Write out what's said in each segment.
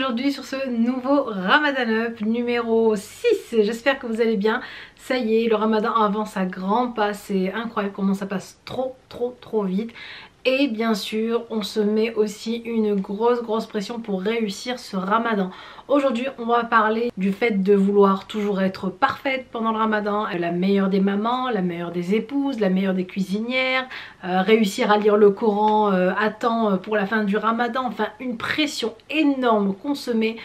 aujourd'hui sur ce nouveau Ramadan Up numéro 6. J'espère que vous allez bien. Ça y est, le Ramadan avance à grands pas. C'est incroyable comment ça passe trop vite. Et bien sûr, on se met aussi une grosse pression pour réussir ce Ramadan. Aujourd'hui, on va parler du fait de vouloir toujours être parfaite pendant le Ramadan. La meilleure des mamans, la meilleure des épouses, la meilleure des cuisinières. Réussir à lire le Coran à temps pour la fin du Ramadan. Enfin, une pression énorme qu'on se met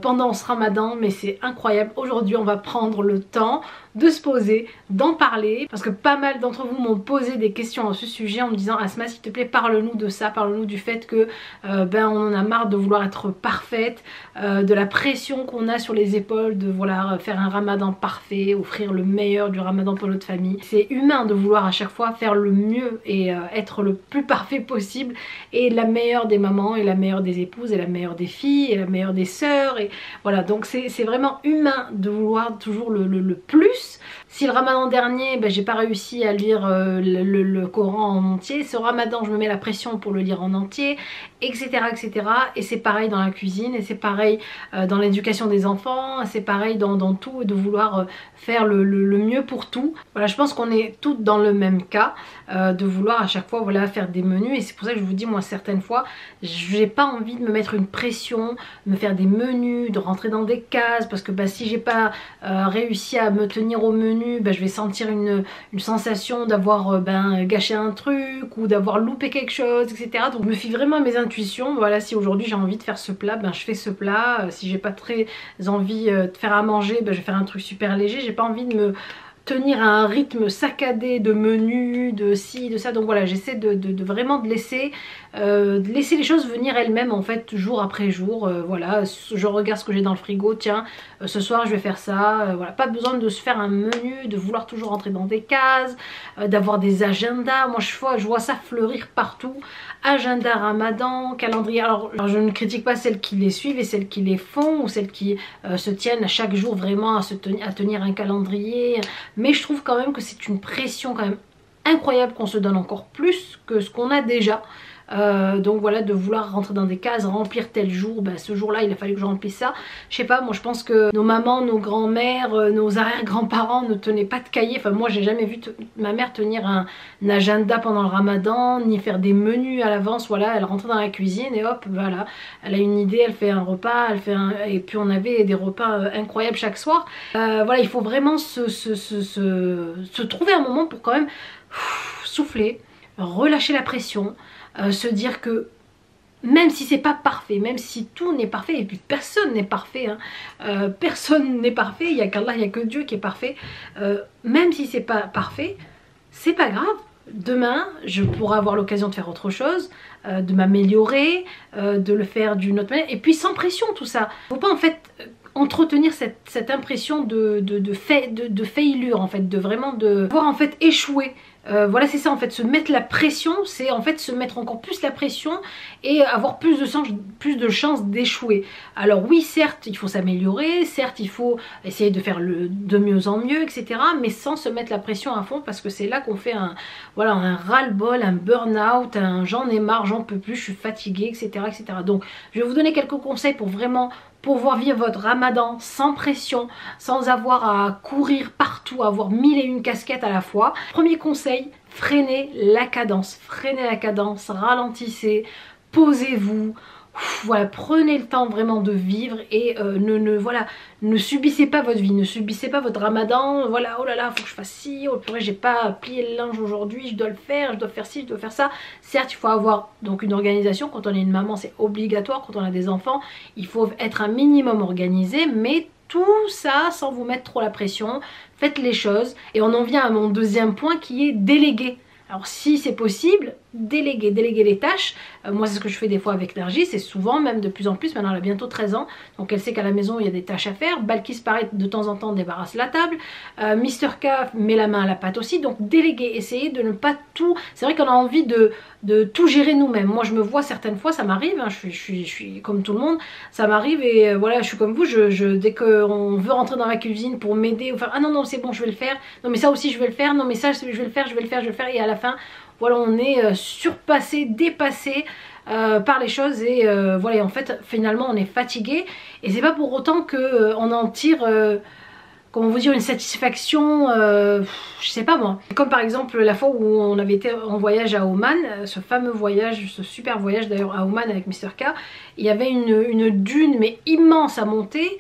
pendant ce Ramadan. Mais c'est incroyable. Aujourd'hui, on va prendre le temps de se poser, d'en parler. Parce que pas mal d'entre vous m'ont posé des questions à ce sujet en me disant « Asma, s'il te plaît, parle-nous de ça. Parle-nous du fait que on en a marre de vouloir être parfaite. De la pression qu'on a sur les épaules de voilà, faire un Ramadan parfait, offrir le meilleur du Ramadan pour notre famille. C'est humain de vouloir à chaque fois faire le mieux et être le plus parfait possible et la meilleure des mamans et la meilleure des épouses et la meilleure des filles et la meilleure des sœurs et voilà, donc c'est vraiment humain de vouloir toujours le plus. Si le Ramadan dernier j'ai pas réussi à lire le Coran en entier, ce Ramadan je me mets la pression pour le lire en entier, etc. Et c'est pareil dans la cuisine, et c'est pareil dans l'éducation des enfants, c'est pareil dans tout, de vouloir faire le mieux pour tout. Voilà, je pense qu'on est toutes dans le même cas, de vouloir à chaque fois voilà, faire des menus, et c'est pour ça que je vous dis, moi certaines fois j'ai pas envie de me mettre une pression, me faire des menus, de rentrer dans des cases, parce que si j'ai pas réussi à me tenir au menu, je vais sentir une sensation d'avoir gâché un truc ou d'avoir loupé quelque chose, etc. Donc je me fie vraiment à mes intuitions. Voilà, si aujourd'hui j'ai envie de faire ce plat, je fais ce plat. Si j'ai pas très envie de faire à manger, je vais faire un truc super léger. J'ai pas envie de me tenir à un rythme saccadé de menus, de ci, de ça. Donc voilà, j'essaie de vraiment de laisser les choses venir elles-mêmes en fait, jour après jour. Voilà, je regarde ce que j'ai dans le frigo, tiens, ce soir je vais faire ça. Voilà, pas besoin de se faire un menu, de vouloir toujours rentrer dans des cases, d'avoir des agendas. Moi je vois ça fleurir partout. Agenda Ramadan, calendrier. Alors je ne critique pas celles qui les suivent et celles qui les font, ou celles qui se tiennent à chaque jour vraiment à tenir un calendrier. Mais je trouve quand même que c'est une pression quand même incroyable qu'on se donne encore plus que ce qu'on a déjà. Donc voilà, de vouloir rentrer dans des cases, remplir tel jour, ce jour là il a fallu que je remplisse ça. Je sais pas, moi je pense que nos mamans, nos grands-mères, nos arrière-grands-parents ne tenaient pas de cahier. Enfin moi j'ai jamais vu ma mère tenir un agenda pendant le Ramadan, ni faire des menus à l'avance. Voilà, elle rentrait dans la cuisine et hop, voilà, elle a une idée, elle fait un repas, et puis on avait des repas incroyables chaque soir. Voilà, il faut vraiment se trouver un moment pour quand même souffler, relâcher la pression. Se dire que même si c'est pas parfait, même si tout n'est parfait, et puis personne n'est parfait, personne n'est parfait, il n'y a qu'Allah, il n'y a que Dieu qui est parfait, même si c'est pas parfait, c'est pas grave. Demain, je pourrai avoir l'occasion de faire autre chose, de m'améliorer, de le faire d'une autre manière, et puis sans pression tout ça. Faut pas en fait entretenir cette impression de failure en fait, de vraiment de voir en fait échouer. Voilà, c'est ça en fait, se mettre la pression, c'est en fait se mettre encore plus la pression et avoir plus de chances d'échouer. Alors oui, certes il faut s'améliorer, certes il faut essayer de faire de mieux en mieux, etc. Mais sans se mettre la pression à fond, parce que c'est là qu'on fait un ras-le-bol, un burn-out, un j'en ai marre, j'en peux plus, je suis fatiguée, etc. Donc je vais vous donner quelques conseils pour vraiment pouvoir vivre votre Ramadan sans pression, sans avoir à courir partout, avoir 1001 casquettes à la fois. Premier conseil, freinez la cadence, ralentissez, posez-vous. Voilà, prenez le temps vraiment de vivre et ne subissez pas votre vie, ne subissez pas votre Ramadan. Voilà, oh là là, faut que je fasse ci, oh purée, j'ai pas plié le linge aujourd'hui, je dois le faire, je dois faire ci, je dois faire ça. Certes, il faut avoir donc une organisation. Quand on est une maman, c'est obligatoire. Quand on a des enfants, il faut être un minimum organisé, mais tout ça sans vous mettre trop la pression. Faites les choses. Et on en vient à mon deuxième point qui est déléguer. Alors si c'est possible, déléguer les tâches. Moi c'est ce que je fais des fois avec Nergis, c'est souvent, même de plus en plus. Maintenant elle a bientôt 13 ans, donc elle sait qu'à la maison il y a des tâches à faire. Balkis pareil, de temps en temps débarrasse la table. Mister K met la main à la pâte aussi. Donc déléguer, essayer de ne pas tout. C'est vrai qu'on a envie de tout gérer nous-mêmes. Moi je me vois certaines fois, ça m'arrive, je suis comme tout le monde, ça m'arrive et voilà, je suis comme vous, dès qu'on veut rentrer dans la cuisine pour m'aider, ou faire ah non c'est bon je vais le faire, non mais ça aussi je vais le faire, non mais ça je vais le faire, et à la fin voilà, on est surpassé, dépassé, par les choses et voilà, en fait finalement on est fatigué et c'est pas pour autant que on en tire comment vous dire, une satisfaction, je sais pas moi. Comme par exemple la fois où on avait été en voyage à Oman, ce fameux voyage, ce super voyage d'ailleurs à Oman avec Mr K, il y avait une dune mais immense à monter.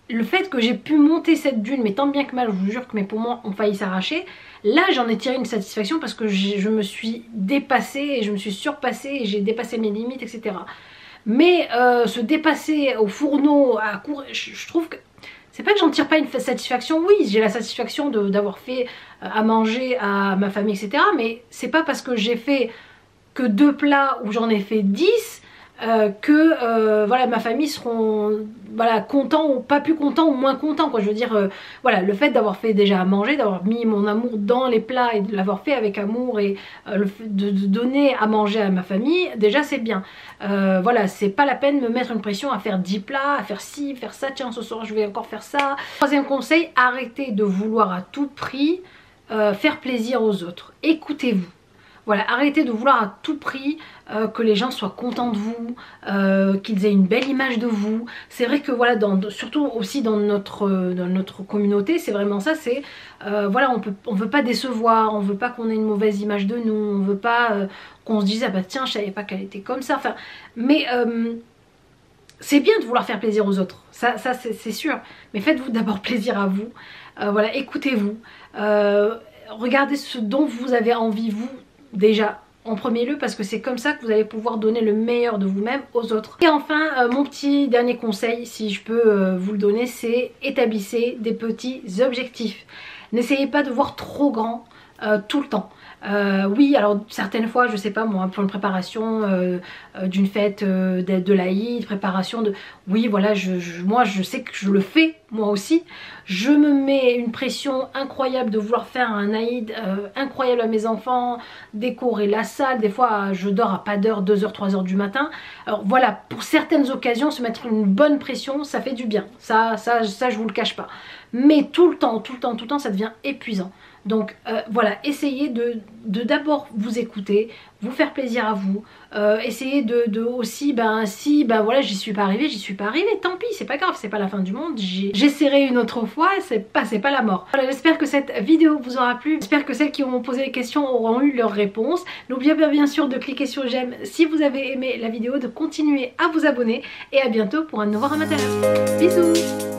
Le fait que j'ai pu monter cette dune, mais tant bien que mal, je vous jure que mes poumons ont failli s'arracher, là j'en ai tiré une satisfaction parce que je me suis dépassée et je me suis surpassée et j'ai dépassé mes limites, etc. Mais se dépasser au fourneau, à courir, je trouve que c'est pas que j'en tire pas une satisfaction, oui, j'ai la satisfaction d'avoir fait à manger à ma famille, etc. Mais c'est pas parce que j'ai fait que 2 plats ou j'en ai fait 10 que voilà, ma famille seront voilà, contents ou pas plus contents ou moins contents, quoi. Je veux dire, voilà, le fait d'avoir fait déjà à manger, d'avoir mis mon amour dans les plats et de l'avoir fait avec amour et le fait de donner à manger à ma famille, déjà c'est bien. Voilà, c'est pas la peine de me mettre une pression à faire 10 plats, à faire ci, faire ça, tiens ce soir je vais encore faire ça. Troisième conseil, arrêtez de vouloir à tout prix faire plaisir aux autres. Écoutez-vous. Voilà, arrêtez de vouloir à tout prix que les gens soient contents de vous, qu'ils aient une belle image de vous. C'est vrai que voilà, surtout aussi dans notre communauté, c'est vraiment ça, c'est voilà, on veut pas décevoir, on veut pas qu'on ait une mauvaise image de nous, on veut pas qu'on se dise ah bah tiens je savais pas qu'elle était comme ça, enfin, mais c'est bien de vouloir faire plaisir aux autres, ça c'est sûr, mais faites-vous d'abord plaisir à vous, voilà, écoutez-vous, regardez ce dont vous avez envie vous, déjà en premier lieu, parce que c'est comme ça que vous allez pouvoir donner le meilleur de vous-même aux autres. Et enfin, mon petit dernier conseil, si je peux vous le donner, c'est établissez des petits objectifs. N'essayez pas de voir trop grand tout le temps. Oui, alors certaines fois, je sais pas moi, pour une préparation d'une fête de l'Aïd, préparation de... Oui, voilà, moi je sais que je le fais, moi aussi. Je me mets une pression incroyable de vouloir faire un Aïd incroyable à mes enfants, décorer la salle. Des fois, je dors à pas d'heure, 2 h, 3 h du matin. Alors voilà, pour certaines occasions, se mettre une bonne pression, ça fait du bien. Ça je vous le cache pas. Mais tout le temps, ça devient épuisant. Donc voilà, essayez de d'abord vous écouter, vous faire plaisir à vous, essayez de aussi, ben si ben voilà j'y suis pas arrivée, tant pis, c'est pas grave, c'est pas la fin du monde, j'essaierai une autre fois, c'est pas la mort. Voilà, j'espère que cette vidéo vous aura plu, j'espère que celles qui m'ont posé des questions auront eu leurs réponses. N'oubliez pas bien sûr de cliquer sur j'aime si vous avez aimé la vidéo, de continuer à vous abonner et à bientôt pour un nouveau Ramadan. Bisous.